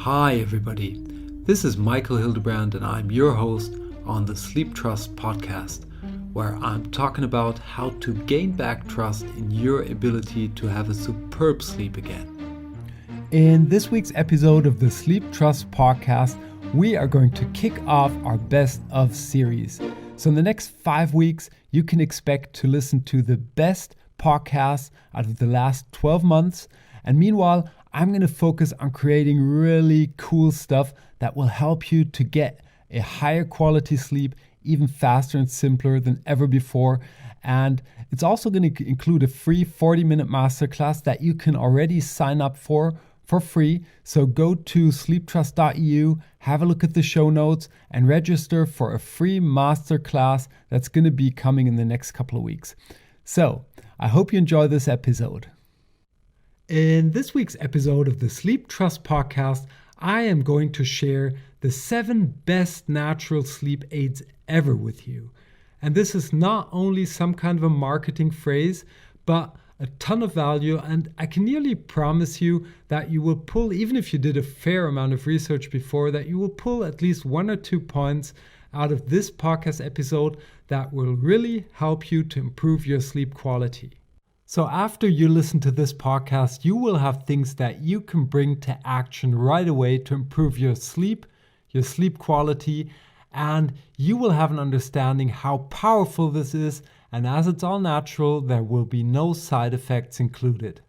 Hi everybody, this is Michael Hildebrandt and I'm your host on the Sleeptrust podcast, where I'm talking about how to gain back trust in your ability to have a superb sleep again. In this week's episode of the Sleeptrust podcast, we are going to kick off our Best of series. So in the next 5 weeks, you can expect to listen to the best podcasts out of the last 12 months. And meanwhile, I'm going to focus on creating really cool stuff that will help you to get a higher quality sleep even faster and simpler than ever before. And it's also going to include a free 40-minute masterclass that you can already sign up for free. So go to sleeptrust.eu, have a look at the show notes, and register for a free masterclass that's going to be coming in the next couple of weeks. So I hope you enjoy this episode. In this week's episode of the Sleeptrust podcast, I am going to share the 7 best natural sleep aids ever with you. And this is not only some kind of a marketing phrase, but a ton of value. And I can nearly promise you that you will pull, even if you did a fair amount of research before, that you will pull at least 1 or 2 points out of this podcast episode that will really help you to improve your sleep quality. So after you listen to this podcast, you will have things that you can bring to action right away to improve your sleep quality, and you will have an understanding how powerful this is. And as it's all natural, there will be no side effects included.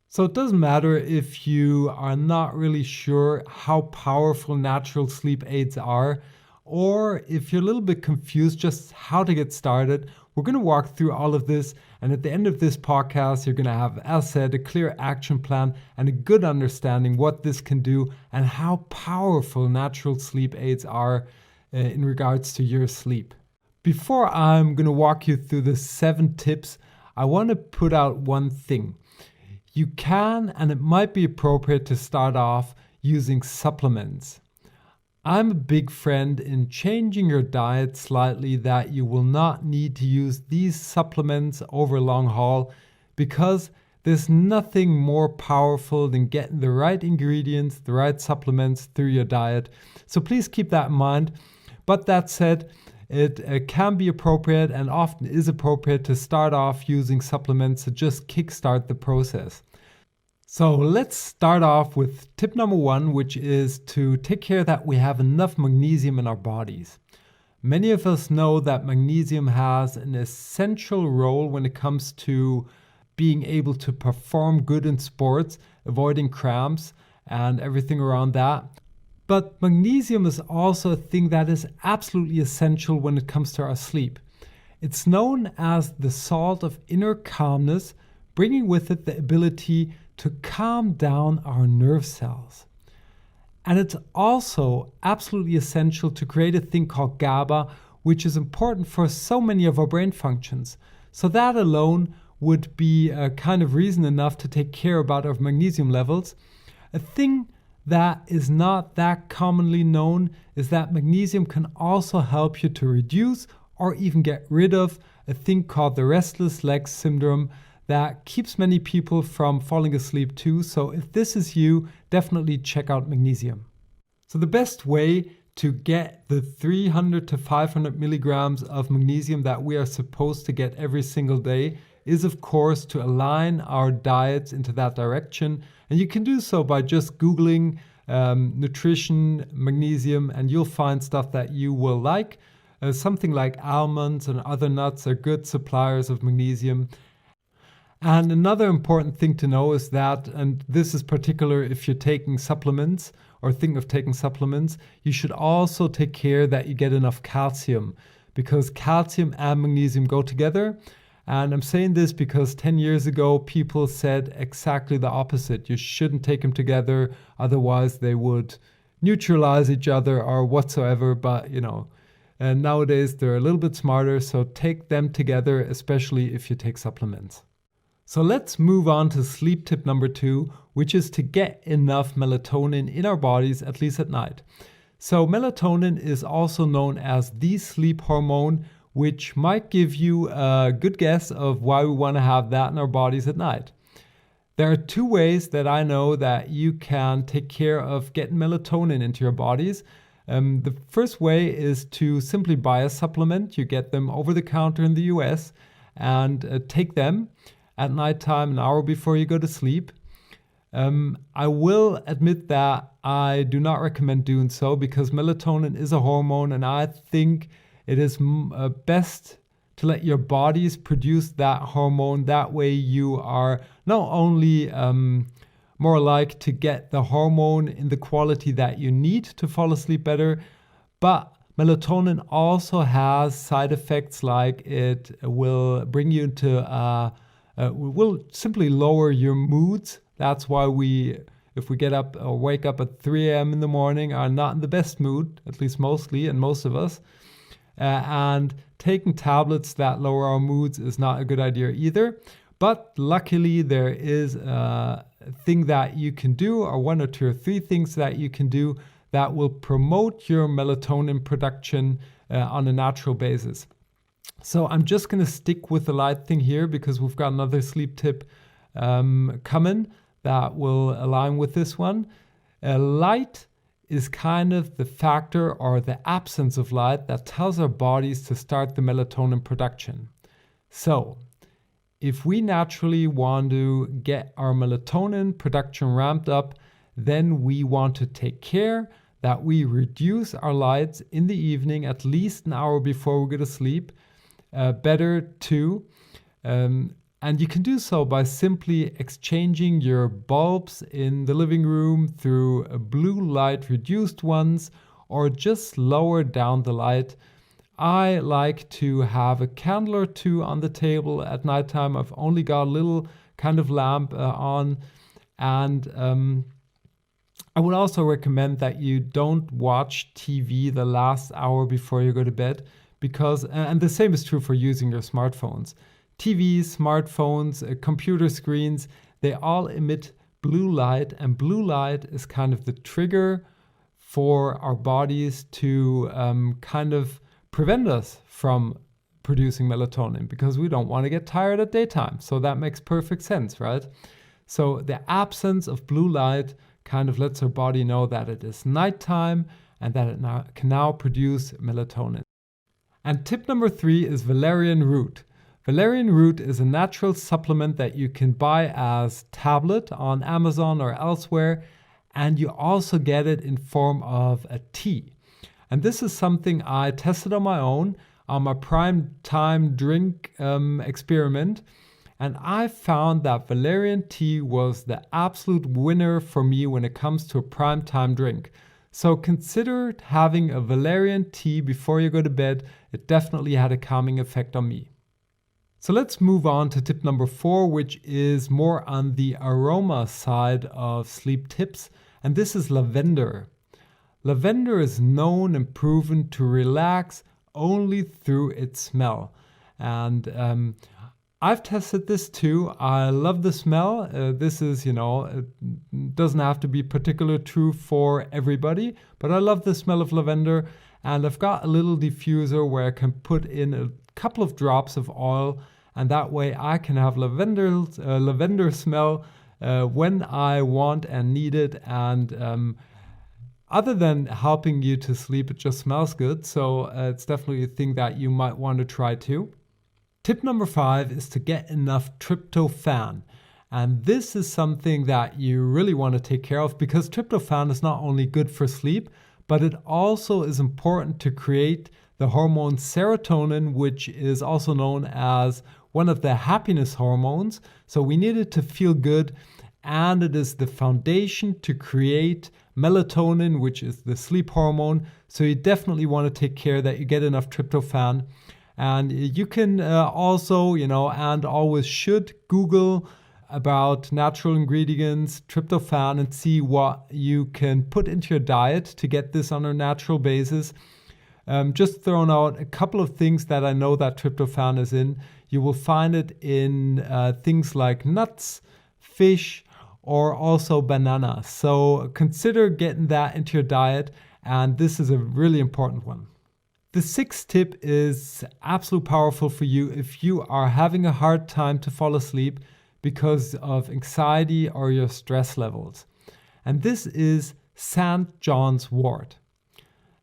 So it doesn't matter if you are not really sure how powerful natural sleep aids are, or if you're a little bit confused just how to get started. We're going to walk through all of this, and at the end of this podcast, you're going to have, as said, a clear action plan and a good understanding what this can do and how powerful natural sleep aids are in regards to your sleep. Before I'm going to walk you through the 7 tips, I want to put out one thing. You can, and it might be appropriate to start off using supplements. I'm a big friend in changing your diet slightly, that you will not need to use these supplements over a long haul, because there's nothing more powerful than getting the right ingredients, the right supplements through your diet. So please keep that in mind. But that said, it can be appropriate and often is appropriate to start off using supplements to just kickstart the process. So let's start off with tip number 1, which is to take care that we have enough magnesium in our bodies. Many of us know that magnesium has an essential role when it comes to being able to perform good in sports, avoiding cramps and everything around that. But magnesium is also a thing that is absolutely essential when it comes to our sleep. It's known as the salt of inner calmness, bringing with it the ability to calm down our nerve cells. And it's also absolutely essential to create a thing called GABA, which is important for so many of our brain functions. So that alone would be a kind of reason enough to take care about our magnesium levels. A thing that is not that commonly known is that magnesium can also help you to reduce or even get rid of a thing called the restless leg syndrome that keeps many people from falling asleep too. So if this is you, definitely check out magnesium. So the best way to get the 300 to 500 milligrams of magnesium that we are supposed to get every single day is, of course, to align our diets into that direction. And you can do so by just Googling nutrition, magnesium, and you'll find stuff that you will like. Something like almonds and other nuts are good suppliers of magnesium. And another important thing to know is that, and this is particular if you're taking supplements or think of taking supplements, you should also take care that you get enough calcium, because calcium and magnesium go together. And I'm saying this because 10 years ago, people said exactly the opposite. You shouldn't take them together, otherwise they would neutralize each other or whatsoever. But, and nowadays they're a little bit smarter, so take them together, especially if you take supplements. So let's move on to sleep tip number 2, which is to get enough melatonin in our bodies, at least at night. So melatonin is also known as the sleep hormone, which might give you a good guess of why we want to have that in our bodies at night. There are two ways that I know that you can take care of getting melatonin into your bodies. The first way is to simply buy a supplement. You get them over the counter in the US and take them at nighttime, an hour before you go to sleep. I will admit that I do not recommend doing so because melatonin is a hormone, and I think it is best to let your bodies produce that hormone. That way you are not only more like to get the hormone in the quality that you need to fall asleep better, but melatonin also has side effects like it will bring you into, will simply lower your moods. That's why if we get up or wake up at 3 a.m. in the morning, are not in the best mood, at least mostly, and most of us. And taking tablets that lower our moods is not a good idea either. But luckily, there is a thing that you can do, or one or two or three things that you can do that will promote your melatonin production on a natural basis. So I'm just going to stick with the light thing here because we've got another sleep tip coming that will align with this one. Light is kind of the factor or the absence of light that tells our bodies to start the melatonin production. So if we naturally want to get our melatonin production ramped up, then we want to take care that we reduce our lights in the evening at least an hour before we go to sleep. Better too. And you can do so by simply exchanging your bulbs in the living room through blue light reduced ones, or just lower down the light. I like to have a candle or two on the table at nighttime. I've only got a little kind of lamp on. And I would also recommend that you don't watch TV the last hour before you go to bed, because, and the same is true for using your smartphones. TVs, smartphones, computer screens, they all emit blue light, and blue light is kind of the trigger for our bodies to kind of prevent us from producing melatonin, because we don't want to get tired at daytime. So that makes perfect sense, right? So the absence of blue light kind of lets our body know that it is nighttime and that it can now produce melatonin. And tip number 3 is valerian root. Valerian root is a natural supplement that you can buy as tablet on Amazon or elsewhere, and you also get it in form of a tea. And this is something I tested on my own on my prime time drink experiment, and I found that valerian tea was the absolute winner for me when it comes to a prime time drink. So consider having a valerian tea before you go to bed. It definitely had a calming effect on me. So let's move on to tip number 4, which is more on the aroma side of sleep tips. And this is lavender. Lavender is known and proven to relax only through its smell. And I've tested this too. I love the smell. This is, it doesn't have to be particularly true for everybody, but I love the smell of lavender. And I've got a little diffuser where I can put in a couple of drops of oil, and that way I can have lavender smell when I want and need it. And other than helping you to sleep, it just smells good. So it's definitely a thing that you might want to try too. Tip number 5 is to get enough tryptophan. And this is something that you really want to take care of, because tryptophan is not only good for sleep, but it also is important to create the hormone serotonin, which is also known as one of the happiness hormones. So we need it to feel good, and it is the foundation to create melatonin, which is the sleep hormone. So you definitely want to take care that you get enough tryptophan. And you can also, and always should Google about natural ingredients, tryptophan, and see what you can put into your diet to get this on a natural basis. Just throwing out a couple of things that I know that tryptophan is in. You will find it in things like nuts, fish, or also bananas. So consider getting that into your diet, and this is a really important one. The 6th tip is absolutely powerful for you if you are having a hard time to fall asleep, because of anxiety or your stress levels. And this is St. John's wort.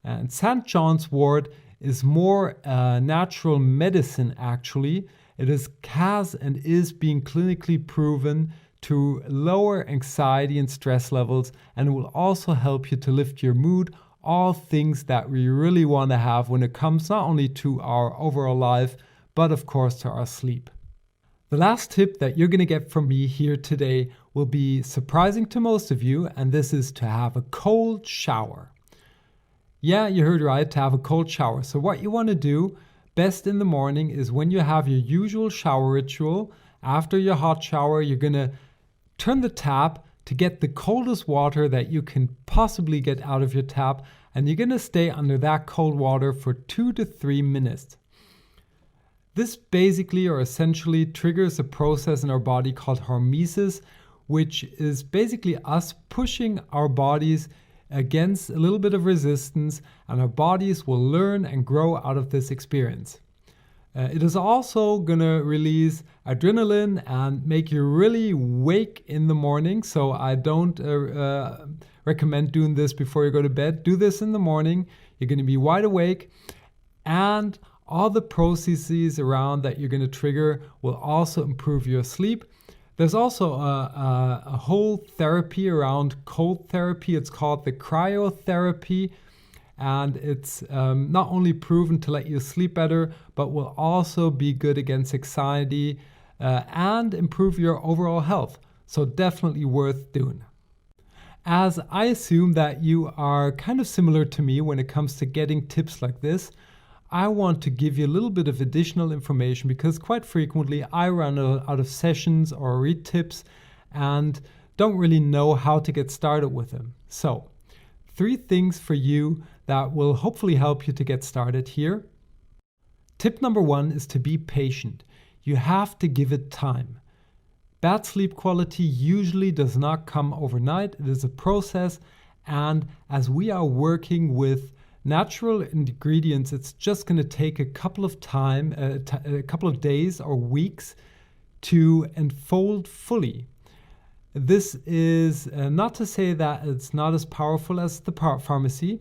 And St. John's wort is more natural medicine, actually. It has and is being clinically proven to lower anxiety and stress levels, and it will also help you to lift your mood, all things that we really want to have when it comes not only to our overall life, but of course to our sleep. The last tip that you're going to get from me here today will be surprising to most of you, and this is to have a cold shower. Yeah, you heard right, to have a cold shower. So what you want to do best in the morning is when you have your usual shower ritual. After your hot shower, you're going to turn the tap to get the coldest water that you can possibly get out of your tap, and you're going to stay under that cold water for 2 to 3 minutes. This basically or essentially triggers a process in our body called hormesis, which is basically us pushing our bodies against a little bit of resistance, and our bodies will learn and grow out of this experience. It is also going to release adrenaline and make you really wake in the morning. So I don't recommend doing this before you go to bed. Do this in the morning. You're going to be wide awake, and all the processes around that you're going to trigger will also improve your sleep. There's also a whole therapy around cold therapy. It's called the cryotherapy. And it's not only proven to let you sleep better, but will also be good against anxiety and improve your overall health. So definitely worth doing. As I assume that you are kind of similar to me when it comes to getting tips like this, I want to give you a little bit of additional information because quite frequently I run out of sessions or read tips and don't really know how to get started with them. So 3 things for you that will hopefully help you to get started here. Tip number 1 is to be patient. You have to give it time. Bad sleep quality usually does not come overnight. It is a process, and as we are working with natural ingredients, it's just going to take a couple of days or weeks to unfold fully. This is not to say that it's not as powerful as the pharmacy.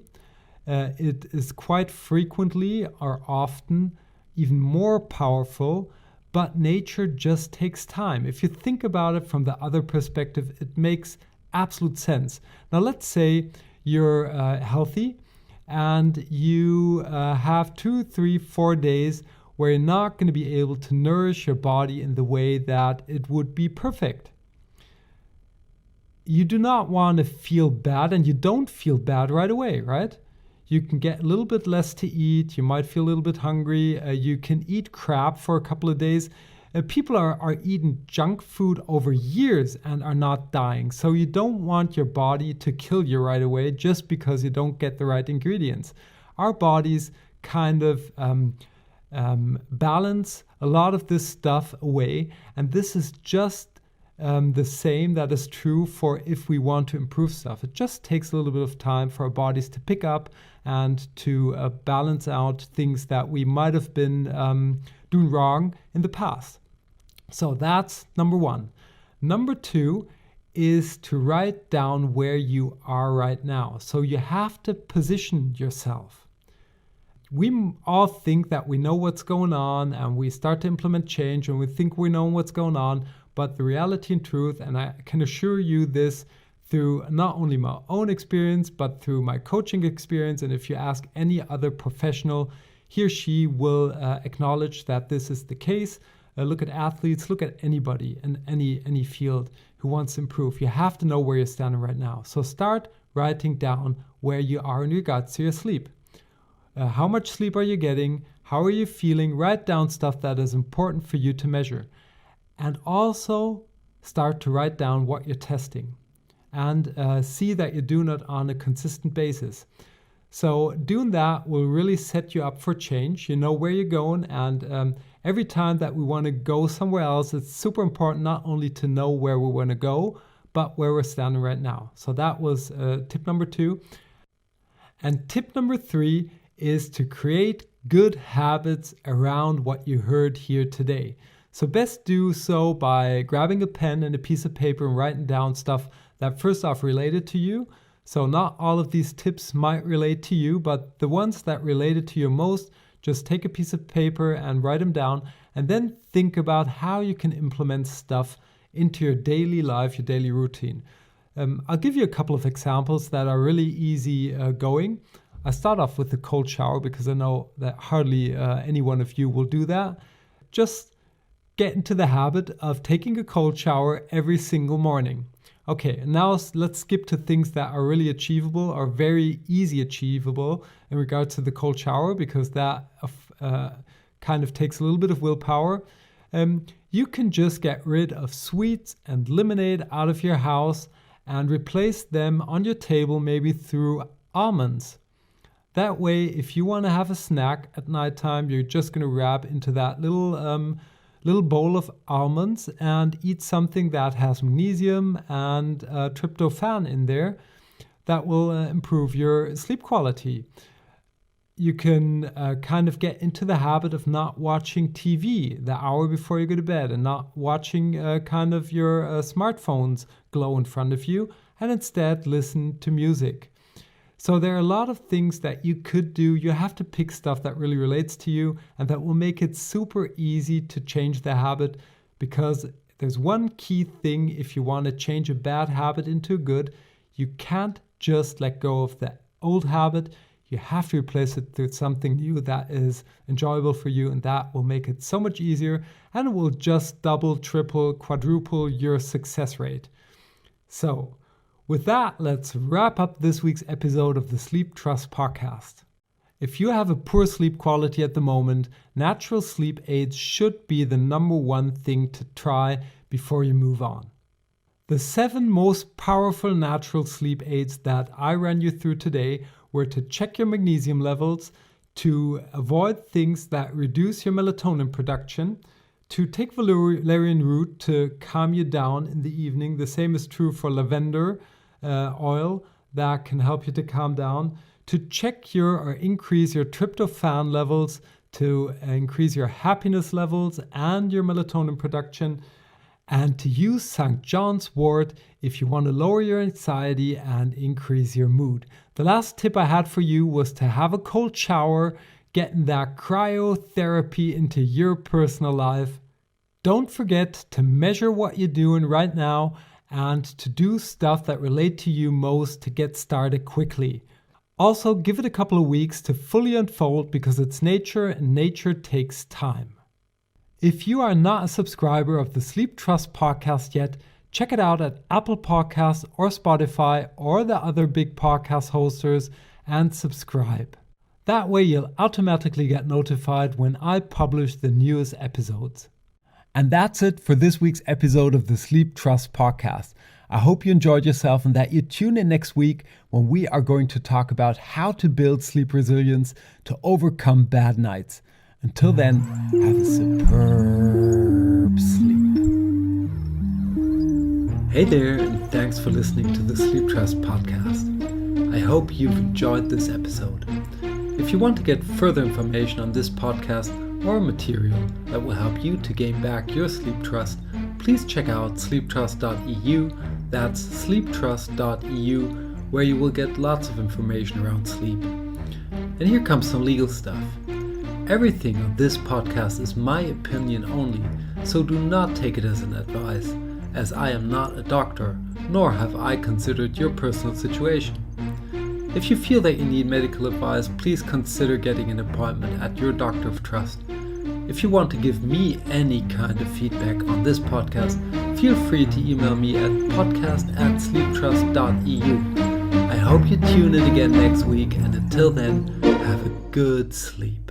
It is quite frequently or often even more powerful, but nature just takes time. If you think about it from the other perspective, it makes absolute sense. Now, let's say you're healthy and you have 2, 3, 4 days where you're not going to be able to nourish your body in the way that it would be perfect. You do not want to feel bad, and you don't feel bad right away, right? You can get a little bit less to eat. You might feel a little bit hungry. You can eat crap for a couple of days. People are eating junk food over years and are not dying. So you don't want your body to kill you right away just because you don't get the right ingredients. Our bodies kind of balance a lot of this stuff away, and this is just the same that is true for if we want to improve stuff. It just takes a little bit of time for our bodies to pick up and to balance out things that we might have been doing wrong in the past. So that's number 1. Number 2 is to write down where you are right now. So you have to position yourself. We all think that we know what's going on, and we start to implement change and we think we know what's going on. But the reality and truth, and I can assure you this through not only my own experience, but through my coaching experience, and if you ask any other professional, he or she will acknowledge that this is the case. Look at athletes, look at anybody in any field who wants to improve. You have to know where you're standing right now. So start writing down where you are in regards to your sleep. How much sleep are you getting? How are you feeling? Write down stuff that is important for you to measure. And also start to write down what you're testing and see that you're doing it on a consistent basis. So doing that will really set you up for change. You know where you're going, and every time that we want to go somewhere else, it's super important not only to know where we want to go, but where we're standing right now. So that was tip number 2. And tip number 3 is to create good habits around what you heard here today. So best do so by grabbing a pen and a piece of paper and writing down stuff that first off related to you. So not all of these tips might relate to you, but the ones that related to you most, just take a piece of paper and write them down, and then think about how you can implement stuff into your daily life, your daily routine. I'll give you a couple of examples that are really easy going. I start off with the cold shower because I know that hardly any one of you will do that. Just get into the habit of taking a cold shower every single morning. Okay, and now let's skip to things that are really achievable or very easy achievable in regards to the cold shower, because that kind of takes a little bit of willpower. You can just get rid of sweets and lemonade out of your house and replace them on your table maybe through almonds. That way, if you want to have a snack at nighttime, you're just going to wrap into that little bowl of almonds and eat something that has magnesium and tryptophan in there that will improve your sleep quality. You can kind of get into the habit of not watching TV the hour before you go to bed and not watching kind of your smartphones glow in front of you, and instead listen to music. So there are a lot of things that you could do. You have to pick stuff that really relates to you and that will make it super easy to change the habit, because there's one key thing if you want to change a bad habit into a good. You can't just let go of the old habit. You have to replace it with something new that is enjoyable for you, and that will make it so much easier, and it will just double, triple, quadruple your success rate. So with that, let's wrap up this week's episode of the Sleeptrust podcast. If you have a poor sleep quality at the moment, natural sleep aids should be the number one thing to try before you move on. The 7 most powerful natural sleep aids that I ran you through today were to check your magnesium levels, to avoid things that reduce your melatonin production, to take valerian root to calm you down in the evening. The same is true for lavender oil that can help you to calm down, to check your or increase your tryptophan levels, to increase your happiness levels and your melatonin production, and to use St. John's wort if you want to lower your anxiety and increase your mood. The last tip I had for you was to have a cold shower, getting that cryotherapy into your personal life. Don't forget to measure what you're doing right now and to do stuff that relate to you most to get started quickly. Also, give it a couple of weeks to fully unfold, because it's nature and nature takes time. If you are not a subscriber of the Sleeptrust podcast yet, check it out at Apple Podcasts or Spotify or the other big podcast hosters and subscribe. That way you'll automatically get notified when I publish the newest episodes. And that's it for this week's episode of the Sleeptrust podcast. I hope you enjoyed yourself and that you tune in next week when we are going to talk about how to build sleep resilience to overcome bad nights. Until then, have a superb sleep. Hey there, and thanks for listening to the Sleeptrust podcast. I hope you've enjoyed this episode. If you want to get further information on this podcast or material that will help you to gain back your sleep trust, please check out sleeptrust.eu. That's sleeptrust.eu, where you will get lots of information around sleep. And here comes some legal stuff. Everything on this podcast is my opinion only, so do not take it as an advice, as I am not a doctor, nor have I considered your personal situation. If you feel that you need medical advice, please consider getting an appointment at your doctor of trust. If you want to give me any kind of feedback on this podcast, feel free to email me at podcast@sleeptrust.eu. I hope you tune in again next week, and until then, have a good sleep.